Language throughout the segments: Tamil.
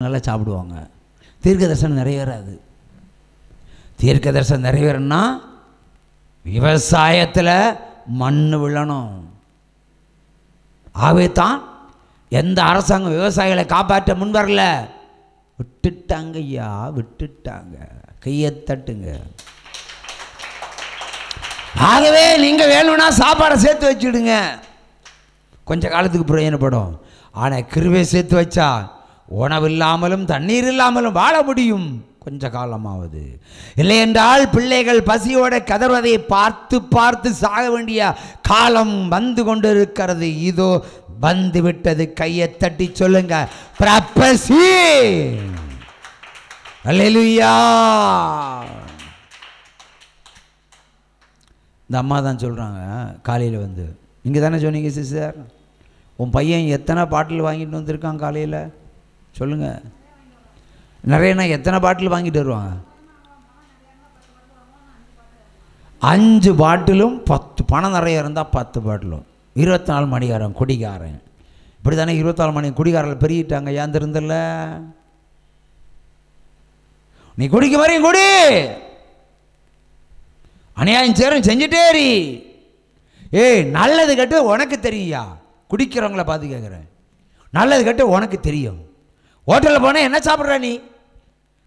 நல்லா சாப்பிடுவாங்க. தீர்க்க தரிசனம் நிறைவேறாது. தீர்க்க தரிசனம் நிறைவேறனா விவசாயத்தில் மண் விழணும். ஆகவே தான் எந்த அரசாங்கம் விவசாயிகளை காப்பாற்ற முன் வரல. விட்டுட்டாங்க ஐயா, விட்டுட்டாங்க. கையை தட்டுங்க. ஆகவே நீங்கள் வேணும்னா சாப்பாடை சேர்த்து வச்சுடுங்க, கொஞ்ச காலத்துக்கு பிரயோஜனப்படும். ஆனால் கிருபையை சேர்த்து வச்சா உணவு இல்லாமலும் தண்ணீர் இல்லாமலும் வாழ முடியும் கொஞ்ச காலமாவது. இல்லை என்றால் பிள்ளைகள் பசியோட கதறுவதை பார்த்து பார்த்து சாக வேண்டிய காலம் வந்து கொண்டு இருக்கிறது. இதோ வந்து விட்டது. கையை தட்டி சொல்லுங்க, ப்ராப்பசி. அல்லேலூயா. இந்த அம்மா தான் சொல்கிறாங்க காலையில் வந்து, நீங்கள் தானே சொன்னீங்க சிஸ்டர், உன் பையன் எத்தனை பாட்டில் வாங்கிட்டு வந்திருக்கான் காலையில் சொல்லுங்கள். நிறையனா எத்தனை பாட்டில் வாங்கிட்டு வருவாங்க? 5 பாட்டிலும் 10. பணம் நிறைய இருந்தால் 10 பாட்டிலும். 24 மணிக்காரன் குடிகாரன். இப்படி தானே 24 மணி குடிகாரில் பெருகிட்டாங்க. ஏன் தெரிந்தல? நீ குடிக்க மாதிரி குடி, அநியாயம் சேரும் செஞ்சுட்டேரி. ஏய், நல்லது கட்டு உனக்கு தெரியா? குடிக்கிறவங்கள பார்த்து கேட்குறேன். நல்லது கட்டு உனக்கு தெரியும். ஹோட்டலில் போனால் என்ன சாப்பிட்ற நீ?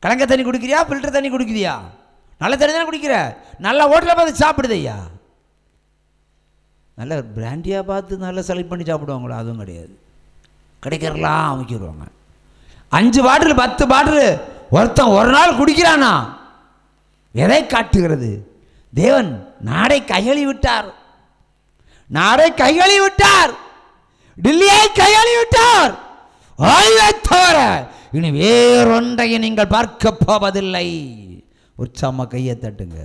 கலங்க தண்ணி குடிக்கிறியா, ஃபில்டர் தண்ணி குடிக்கிறியா? நல்ல தண்ணி தானே குடிக்கிற. நல்ல ஹோட்டலில் பார்த்து சாப்பிடுதையா? நல்ல பிராண்டியாக பார்த்து நல்லா செலக்ட் பண்ணி சாப்பிடுவாங்களோ? அதுவும் கிடையாது. கிடைக்கிறலாம் அமைக்கிடுவாங்க. 5 பாட்டில் 10 பாட்டில் ஒருத்தன் ஒரு நாள் குடிக்கிறானா? எதை காட்டுகிறது? தேவன் நாடை கையளி விட்டார். நாடை கையளி விட்டார். டில்லியை கையளி விட்டார். தவிர இனி வேறொன்றையை நீங்கள் பார்க்க போவதில்லை. உற்சாம கையை தட்டுங்க.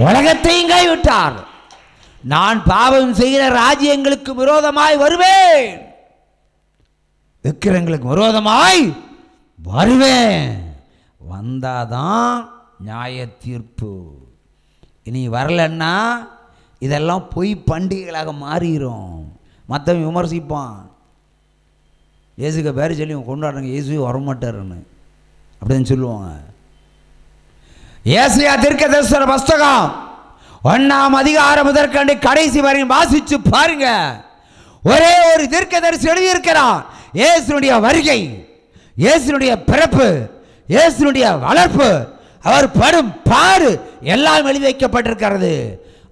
உலகத்தையும் கைவிட்டார். நான் பாவம் செய்கிற ராஜ்யங்களுக்கு விரோதமாய் வருவேன், விக்கிரங்களுக்கு விரோதமாய் வருவேன். வந்தாதான் நியாய தீர்ப்பு. இனி வரலன்னா இதெல்லாம் பொய் பண்டிகைகளாக மாறிடும். மற்றவன் விமர்சிப்பான். இயேசுக்கு பேர் சொல்லி கொண்டாடுறாங்க, இயேசுவே வரமாட்டாருன்னு அப்படின்னு சொல்லுவாங்க. ஏசாயா தீர்க்கதரிசன புஸ்தகம் 1ஆம் அதிகாரம் முதற்கண்டு கடைசி வரை வாசிச்சு பாருங்க. ஒரே ஒரு தீர்க்கதரிசி எழுதியிருக்கிறான். இயேசுனுடைய வருகை, இயேசுனுடைய பிறப்பு, இயேசுனுடைய வளர்ப்பு, அவர் படும் பாடு எல்லாம் எழுதி வைக்கப்பட்டிருக்கிறது.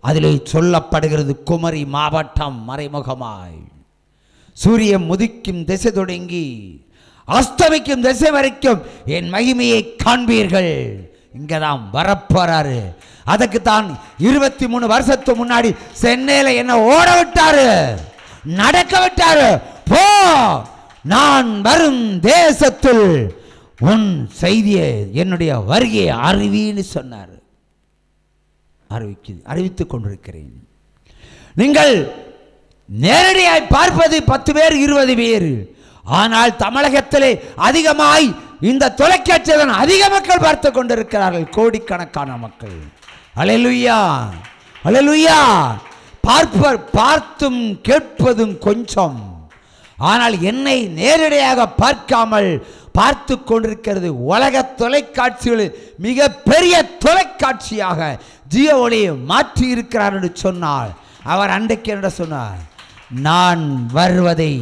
அதில் சொல்லப்படுகிறது, குமரி மாவட்டம் மறைமுகமாய் சூரியன் முதிக்கும் திசை தொடங்கி அஸ்தமிக்கும் திசை வரைக்கும் என் மகிமையை காண்பீர்கள். இங்கதான் வரப்போறாரு. அதுக்கு தான் 23 வருஷத்துக்கு முன்னாடி சென்னையில் என்ன ஓட விட்டாரு, நடக்க விட்டாரு. போ, நான் வரும் தேசத்தில் உன் செய்தியை, என்னுடைய வருகையை அறிவின்னு சொன்னார். அறிவித்துக் கொண்டிருக்கிறேன். நீங்கள் நேரடியாய் பார்ப்பது 10 பேர் 20 பேர். ஆனால் தமிழகத்திலே அதிகமாய் இந்த தொலைக்காட்சியில் அதிக மக்கள் பார்த்து கொண்டிருக்கிறார்கள், கோடிக்கணக்கான மக்கள். அல்லேலூயா, அல்லேலூயா. பார்த்தும் கேட்பதும் கொஞ்சம், ஆனால் என்னை நேரடியாக பார்க்காமல் பார்த்து கொண்டிருக்கிறது உலக தொலைக்காட்சிகளில் மிக பெரிய தொலைக்காட்சியாக ஜியோ ஒளியை மாற்றி இருக்கிறார் என்று சொன்னால், அவர் அன்றைக்கு என்ன சொன்னார்? நான் வருவதை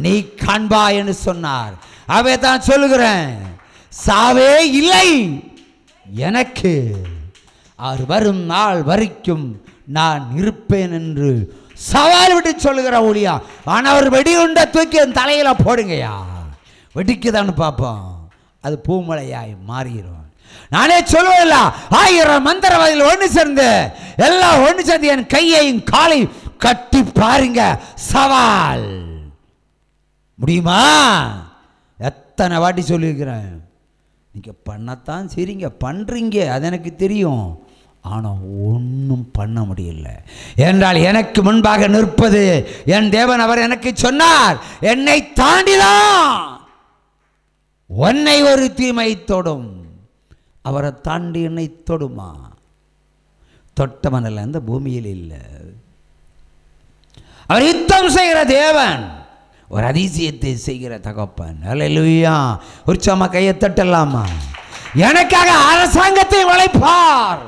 நீ காண்பாய் என்று சொன்னார். அவை தான் சொல்லுகிறேன், சாவே இல்லை எனக்கு, அவர் வரும் நாள் வரைக்கும் நான் இருப்பேன் என்று சவால் விட்டு சொல்லுகிற ஒளியா. ஆனால் அவர் வெடிகுண்ட தூக்கி தலையில போடுங்கயா, வெடிக்குதான்னு பார்ப்போம். அது பூமலையாய் மாறிடும். நானே சொல்லுவதில்ல, 1000 மந்திரவாதிகள் ஒன்று சேர்ந்து எல்லாம் ஒன்று சேர்ந்து என் கையையும் காலையும் கட்டி பாருங்க, சவால். முடியுமா? எத்தனை வாட்டி சொல்லியிருக்கிறேன். நீங்க பண்ணத்தான் சரிங்க, பண்றீங்க, அது எனக்கு தெரியும். ஆனால் ஒன்றும் பண்ண முடியல என்றால் எனக்கு முன்பாக நிற்பது என் தேவன். அவர் எனக்கு சொன்னார், என்னை தாண்டிதான் உன்னை ஒரு தீமை தொடும். அவரை தாண்டி என்னை தொடுமா? தொட்டவனல்ல, அந்த பூமியில் இல்லை. அவர் யுத்தம் செய்கிற தேவன். ஒரு அதிசயத்தை செய்கிற தகப்பன். அல்லேலூயா. உற்சாகமா கையை தட்டலாமா? எனக்காக அரசாங்கத்தை வளைப்பார்,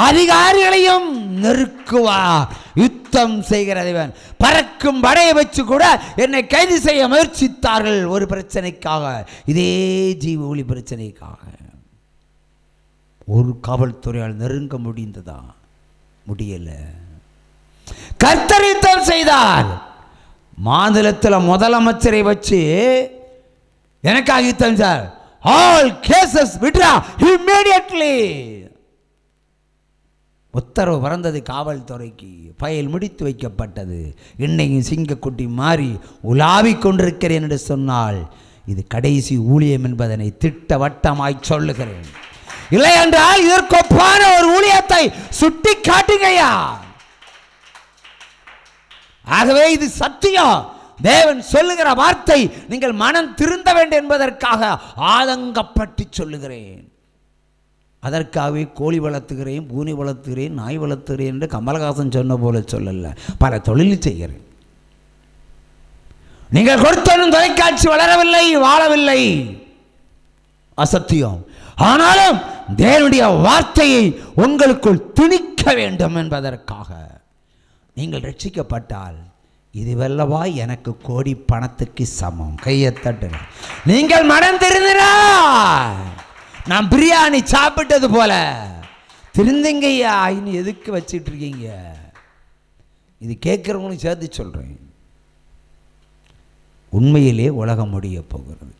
அதிகாரிகளையும் நெருக்குவார். யுத்தம் செய்கிற தேவன். பறக்கும் படையை வச்சு கூட என்னை கைது செய்ய முயற்சித்தார்கள் ஒரு பிரச்சனைக்காக, இதே ஜீவ ஒளி பிரச்சனைக்காக. ஒரு காவல்துறையால் நெருங்க முடிந்ததா? முடியல. கர்த்தர் யுத்தம் செய்தார். மாநிலத்தில் முதலமைச்சரை வச்சு எனக்காக யுத்தம் செய்தார். All cases withdraw immediately. உத்தரவு பிறந்தது காவல்துறைக்கு. ஃபைல் முடித்து வைக்கப்பட்டது. இன்னைக்கு சிங்கக்குட்டி மாறி உலாவிக் கொண்டிருக்கிறேன் என்று சொன்னால் இது கடைசி ஊழியம் என்பதனை திட்டவட்டமாய் சொல்லுகிறேன். இல்லை என்றால் இதற்கொப்பான ஒரு ஊழியத்தை சுட்டி காட்டுங்கய்யா. ஆகவே இது சத்தியம். தேவன் சொல்லுகிற வார்த்தை. நீங்கள் மனம் திருந்த வேண்டும் என்பதற்காக ஆதங்கப்பட்டு சொல்லுகிறேன். அதற்காகவே கோழி வளர்த்துகிறேன், பூனை வளர்த்துகிறேன், நாய் வளர்த்துகிறேன் என்று கமலஹாசன் சொன்ன போல சொல்லல. பல தொழில் செய்கிறேன். நீங்கள் கொடுத்தனும் தொலைக்காட்சி வளரவில்லை, வாழவில்லை, அசத்தியம். ஆனாலும் தேவனுடைய வார்த்தையை உங்களுக்குள் திணிக்க வேண்டும் என்பதற்காக நீங்கள் ரட்சிக்கப்பட்டால் இது வெல்லவா எனக்கு கோடி பணத்துக்கு சமம். கையை தட்டுங்க. நீங்கள் மனம் திருந்தினால் நான் பிரியாணி சாப்பிட்டது போல திருந்திங்கய்யா. இன்னும் எதுக்கு வச்சிட்டு இருக்கீங்க? இது கேட்குறவங்களும் சேர்த்து சொல்கிறேன். உண்மையிலே உலகம் முடிய போகிறது.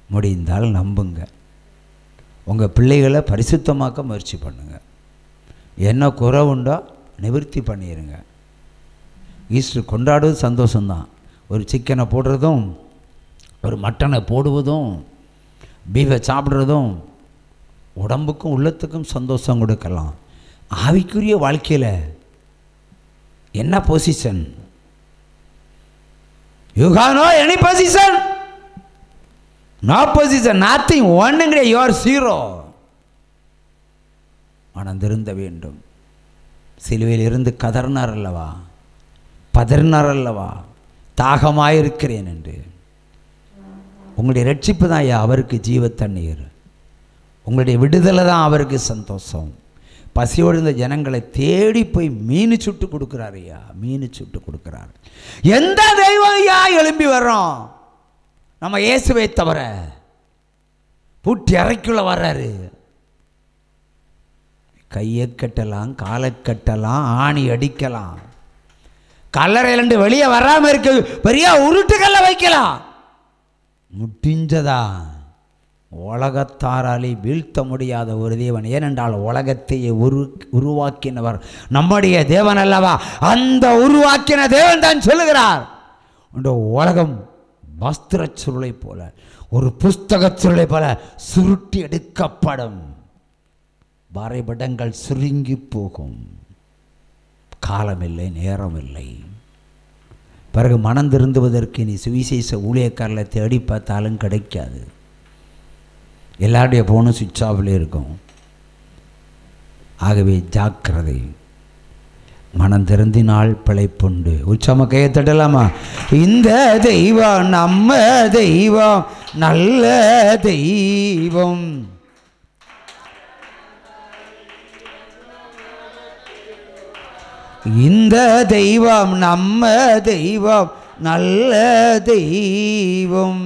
முடிந்தால் நம்புங்க. உங்கள் பிள்ளைகளை பரிசுத்தமாக்க முயற்சி பண்ணுங்க. என்ன குறை உண்டோ நிவர்த்தி பண்ணிடுங்க. ஈஸ்டர் கொண்டாடுவது சந்தோஷம்தான். ஒரு சிக்கனை போடுறதும், ஒரு மட்டனை போடுவதும், பீஃபை சாப்பிட்றதும் உடம்புக்கும் உள்ளத்துக்கும் சந்தோஷம் கொடுக்கலாம். ஆவிக்குரிய வாழ்க்கையில் என்ன position? You have no any position. No position, nothing, ஒன்றுங்கிற யுவர் ஜீரோ. மனம் திருந்த வேண்டும். சிலுவையில் இருந்து கதறினார் அல்லவா, பதறினார் அல்லவா, தாகமாயிருக்கிறேன் என்று. உங்களுடைய ரட்சிப்பு தான் ஐயா அவருக்கு ஜீவ தண்ணீர். உங்களுடைய விடுதலை தான் அவருக்கு சந்தோஷம். பசியோடு இருந்த ஜனங்களை தேடி போய் மீன் சுட்டு கொடுக்குறாரு ஐயா. மீன் சுட்டு கொடுக்குறாரு. எந்த தெய்வம் ஐயா எழும்பி வர்றோம்? நம்ம இயேசுவை தவிர. பூட்டி அறைக்குள்ள வர்றாரு. கையை கட்டலாம், காலை கட்டலாம், ஆணி அடிக்கலாம், கல்லறையிலிருந்து வெளியே வராமல் இருக்க பெரிய உருட்டுக்கல்ல வைக்கலாம். முடிஞ்சதா? உலகத்தாராலே வீழ்த்த முடியாத ஒரு தேவன். ஏனென்றால் உலகத்தையே உருவாக்கினவர் நம்முடைய தேவன் அல்லவா. அந்த உருவாக்கின தேவன் தான் சொல்லுகிறார், இந்த உலகம் வஸ்திர சுருளை போல, ஒரு புஸ்தக சுருளை போல சுருட்டி எடுக்கப்படும். வரைபடங்கள் சுருங்கி போகும். காலமில்லை, நேரமில்லை. பிறகு மனம் திருந்துவதற்கு நீ சுவிசேஷ ஊழியக்காரர்களை தேடி பார்த்தாலும் கிடைக்காது. எல்லாருடைய ஃபோனும் சுவிட்ச் ஆஃபில் இருக்கும். ஆகவே ஜாக்கிரதை. மனம் திருந்தினால் பிழைப்புண்டு. உச்சம கையை தட்டலாமா? இந்த தெய்வம் நம்ம தெய்வம், நல்ல தெய்வம். இந்த தெய்வம் நம்ம தெய்வம், நல்ல தெய்வம்.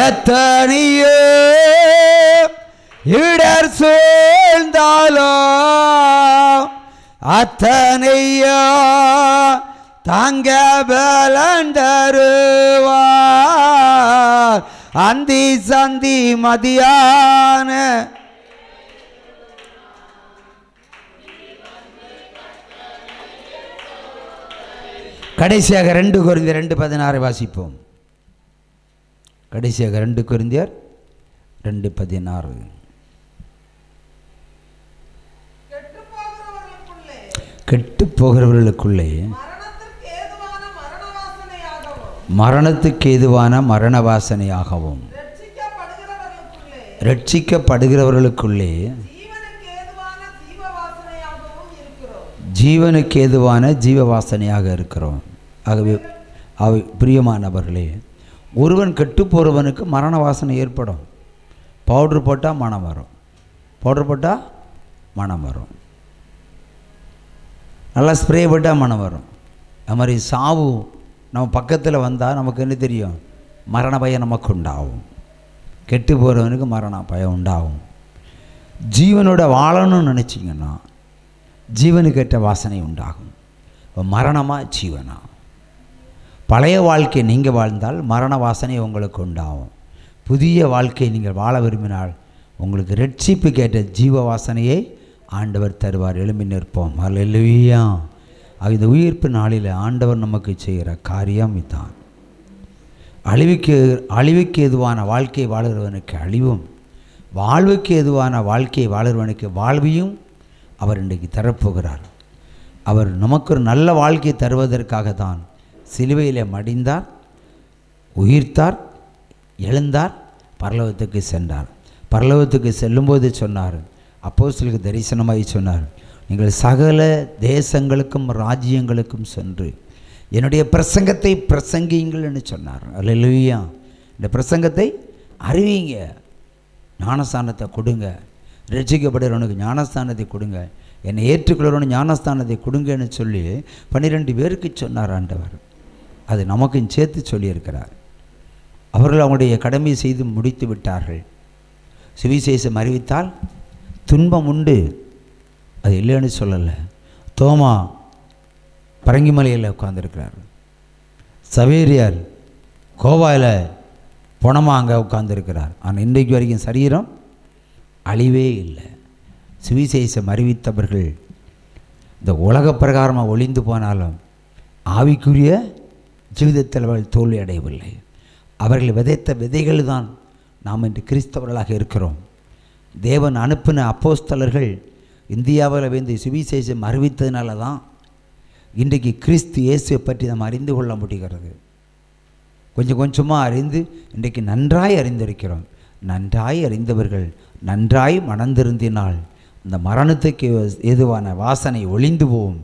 எத்தனையோ இடர் சூழ்ந்தாலோ அத்தனையோ தாங்க பலன் தருவார். அந்தி சந்தி மதியான கடைசியாக 2 கொரிந்தியர் 2:16 வாசிப்போம். கடைசியாக 2 கொரிந்தியர் 2:16. கெட்டு போகிறவர்களுக்குள்ளே மரணத்துக்கு ஏதுவான மரண வாசனையாகவும் ரட்சிக்கப்படுகிறவர்களுக்குள்ளே ஜீவனுக்கு ஏதுவான ஜீவ வாசனையாக இருக்கிறோம். ஆகவே பிரியமானவர்களே, ஒருவன் கெட்டு போகிறவனுக்கு மரண வாசனை ஏற்படும். பவுட்ரு போட்டால் மனம் வரும், பவுட்ரு போட்டால் மனம் வரும், நல்லா ஸ்ப்ரே போட்டால் மனம் வரும். அது மாதிரி சாவு நம்ம பக்கத்தில் வந்தால் நமக்கு என்ன தெரியும்? மரண பயம் நமக்கு உண்டாகும். கெட்டு போகிறவனுக்கு மரண பயம் உண்டாகும். ஜீவனோட வாழணும்னு நினச்சிங்கன்னா ஜீவனுக்கேற்ற வாசனை உண்டாகும். மரணமாக ஜீவனா? பழைய வாழ்க்கையை நீங்கள் வாழ்ந்தால் மரண வாசனை உங்களுக்கு உண்டாகும். புதிய வாழ்க்கையை நீங்கள் வாழ விரும்பினால் உங்களுக்கு ரட்சிப்பு கேட்ட ஜீவ வாசனையை ஆண்டவர் தருவார். எழும்பி நிற்போம். அல்லேலூயா. இந்த உயிர்ப்பு நாளில் ஆண்டவர் நமக்கு செய்கிற காரியம் இதுதான். அழிவுக்கு எதுவான வாழ்க்கை வாழுகிறவனுக்கு அழிவும், வாழ்வுக்கு எதுவான வாழ்க்கையை வாழுகிறவனுக்கு வாழ்வையும் அவர் இன்றைக்கு தரப்போகிறார். அவர் நமக்கு ஒரு நல்ல வாழ்க்கையை தருவதற்காக தான் சிலுவையில் மடிந்தார், உயிர்த்தார், எழுந்தார், பரலோகத்துக்கு சென்றார். பரலோகத்துக்கு செல்லும்போது சொன்னார், அப்போஸ்தலருக்கு தரிசனமாகி சொன்னார், நீங்கள் சகல தேசங்களுக்கும் ராஜ்யங்களுக்கும் சென்று என்னுடைய பிரசங்கத்தை பிரசங்கிங்கள்னு சொன்னார். அல்லேலூயா. இந்த பிரசங்கத்தை அறிவிங்க, ஞானஸ்தானத்தை கொடுங்க, ரட்சிக்கப்படுறவனுக்கு ஞானஸ்தானத்தை கொடுங்க, என்னை ஏற்றுக்கொள்கிறவனுக்கு ஞானஸ்தானத்தை கொடுங்கன்னு சொல்லி 12 பேருக்கு சொன்னார் ஆண்டவர். அது நமக்கும் சேர்த்து சொல்லியிருக்கிறார். அவர்கள் அவங்களுடைய கடமையை செய்து முடித்து விட்டார்கள். சுவிசேஷம் அறிவித்தால் துன்பம் உண்டு, அது இல்லைன்னு சொல்லலை. தோமா பரங்கிமலையில் உட்கார்ந்துருக்கிறார். சவேரியார் கோவாயில் பொணமாக அங்கே உட்கார்ந்துருக்கிறார். ஆனால் இன்றைக்கு வரைக்கும் சரீரம் அழிவே இல்லை. சுவிசேஷம் அறிவித்தவர்கள் இந்த உலக பிரகாரமாக ஒளிந்து போனாலும் ஆவிக்குரிய ஜீவிதத்தில் அவர்கள் தோல்வி அடையவில்லை. அவர்கள் விதைத்த விதைகள் தான் நாம் இன்று கிறிஸ்தவர்களாக இருக்கிறோம். தேவன் அனுப்பின அப்போஸ்தலர்கள் இந்தியாவில் வந்து சுவிசேஷம் அறிவித்ததுனால தான் இன்றைக்கு கிறிஸ்து இயேசுவை பற்றி நாம் அறிந்து கொள்ள முடிகிறது. கொஞ்சம் கொஞ்சமாக அறிந்து இன்றைக்கு நன்றாய் அறிந்திருக்கிறோம். நன்றாய் அறிந்தவர்கள் நன்றாய் மணந்திருந்தினால் இந்த மரணத்துக்கு ஏதுவான வாசனை ஒளிந்து போகும்.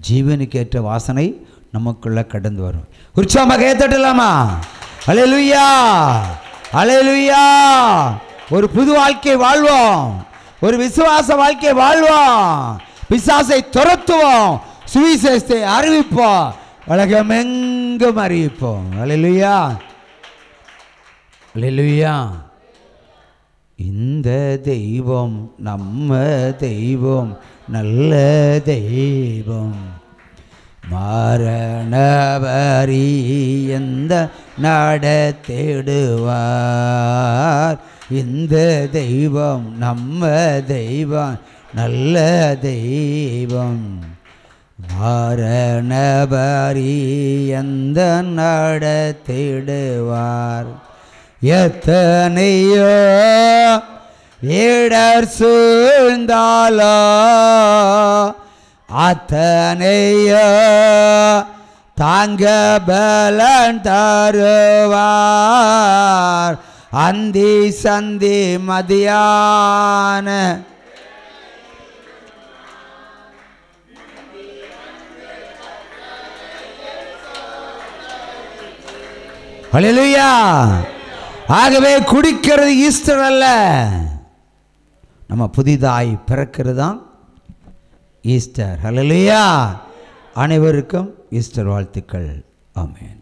ஜீவனுக்கேற்ற வாசனை நமக்குள்ளே கடந்து வரும். உற்சாகமாக ஏற்றலாமா? அல்லேலூயா, அல்லேலூயா. ஒரு புது வாழ்க்கை வாழ்வோம், ஒரு விசுவாச வாழ்க்கை வாழ்வோம், பிசாசை துரத்துவோம், சுவிசேஷத்தை அறிவிப்போம், உலகமெங்கும் அறிவிப்போம். அல்லேலூயா, அல்லேலூயா. இந்த தெய்வம் நம்ம தெய்வம், நல்ல தெய்வம், மரணவரி எந்த நடத்திடுவார். இந்த தெய்வம் நம்ம தெய்வம், நல்ல தெய்வம், மரணவரி எந்த நடத்திடுவார். எத்தனையோ இடர் சூழ்ந்தாலோ அத்தனையோ தாங்க பலன் தருவார். அந்தி சந்தி மதியான அல்லேலூயா. ஆகவே குடிக்கிறது ஈஸ்டர் அல்ல, நம்ம புதிதாய் பிறக்கிறது தான் ஈஸ்டர். அல்லேலூயா. அனைவருக்கும் ஈஸ்டர் வாழ்த்துக்கள். ஆமென்.